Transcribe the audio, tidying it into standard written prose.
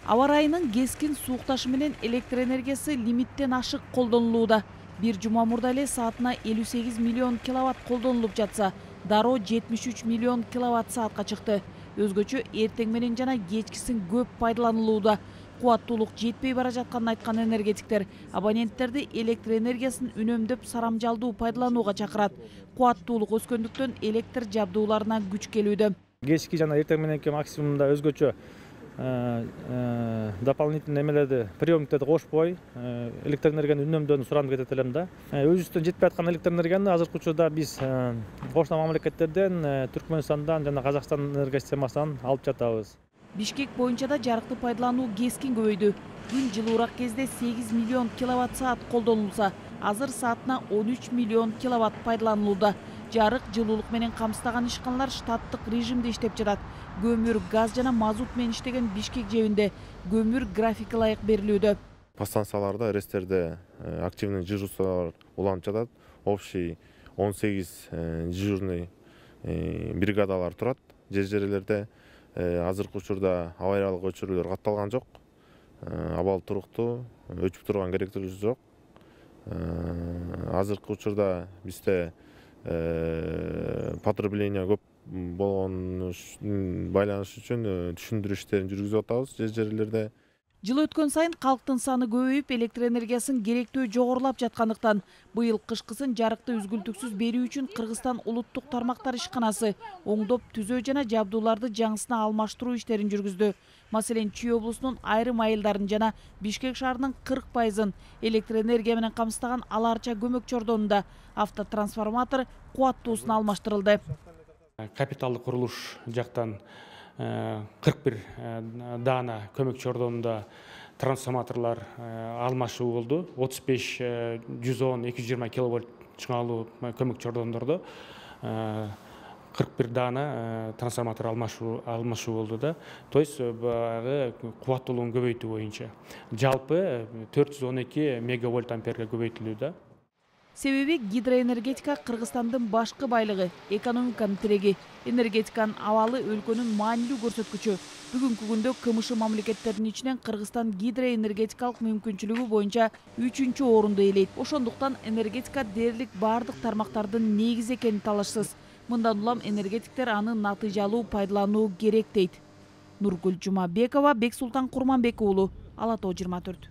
Аба ырайынын кескин суукташы менен электр энергиясы лимиттен ашык колдонулууда. Бир жума мурда эле саатына 58 миллион киловатт колдонулуп жатса, дароо 73 миллион киловатт саатка чыкты. Өзгөчө эртең менен жана кечкисин көп пайдаланылууда. Кубаттуулук жетпей бара жатканын айткан энергетиктер абоненттерди электр энергиясын үнөмдөп сарамжалдуу пайдаланууга чакырат. Кубаттуулук өскөндүктөн электр жабдууларына күч келүүдө. Кечки жана эртең мененки максимумда өзгөчө дополнительный эмелерди, приемниктерди кошпой, электр энергияны үнөмдөөнү суранып кетет элем да. Өзүбүздөн жетпей аткан электр энергияны азыркы учурда биз кошуна мамлекеттерден, Түркмөнстандан жана Казакстан энергия системасынан алып жатабыз. Бишкек боюнча да жарыкты пайдалануу кескин көбөйдү. Күн жылуураак кезде 8 миллион киловатт саат колдонулса, азыр саатына 13 миллион киловатт пайдаланылууда. Жарык, жылуулук менен камсыздаган ишканалар штаттык режимде иштеп жатат. Көмүр, газ жана мазут менен иштеген Бишкек жебинде көмүр графики ылайык берилүүдө. Подстанцияларда, РЭСтерде активный дежурстволор уланып жатат. Общий 18 дежурный бригадалар турат. Жерлерде азыркы учурда авариялык өчүрүүлөр катталган жок. Абал туруктуу, өчүп турган керектүүлүгү жок. Азыркы учурда бизде потребление көп болгону байланыш үчүн түшүндүрүү иштерин жүргүзүп атабыз жерлерде. Жыл өткөн сайын калктын саны көбөйүп, электр энергиясын керектөө жогорулап жаткандыктан быйыл кышкысын жарыкты үзгүлтүксүз берүү үчүн Кыргызстан улуттук тармактар ишканасы оңдоп түзөө жана жабдууларды жаңысына алмаштыруу иштерин жүргүздү. Маселен, Чүй облусунун айрым айылдарын жана Бишкек шаарынын 40%-ын электр энергия менен камсыздаган Ала Арча көмөк чордонунда автотрансформатор кубаттуусуна алмаштырылды. Капиталдык курулуш жактан 41 дана көмөк чордонунда трансформаторлар алмашуу болду. 35 110 220 киловольт чыңалуу көмөк чордондордо 41 дана трансформатор алмашуу болду да. То есть баягы кубаттуулугун көбөйтүү боюнча жалпы 412 мегавольт амперге көбөйтүлүүдө. Себеби гидроэнергетика Кыргызстандын башкы байлыгы, экономиканын тиреги. Энергетиканын абалы өлкөнүн маанилүү көрсөткүчү. Бүгүнкү күндө КМШ мамлекеттеринин ичинен Кыргызстан гидроэнергетикалык мүмкүнчүлүгү боюнча 3-чү орунду ээлейт. Ошондуктан энергетика дээрлик бардык тармактардын негизи экени талашсыз. Мындан улам энергетиктер аны натыйжалуу пайдалануу керек дейт. Нургүл Жумабекова, Бексултан Курманбек уулу, Ала Тоо 24.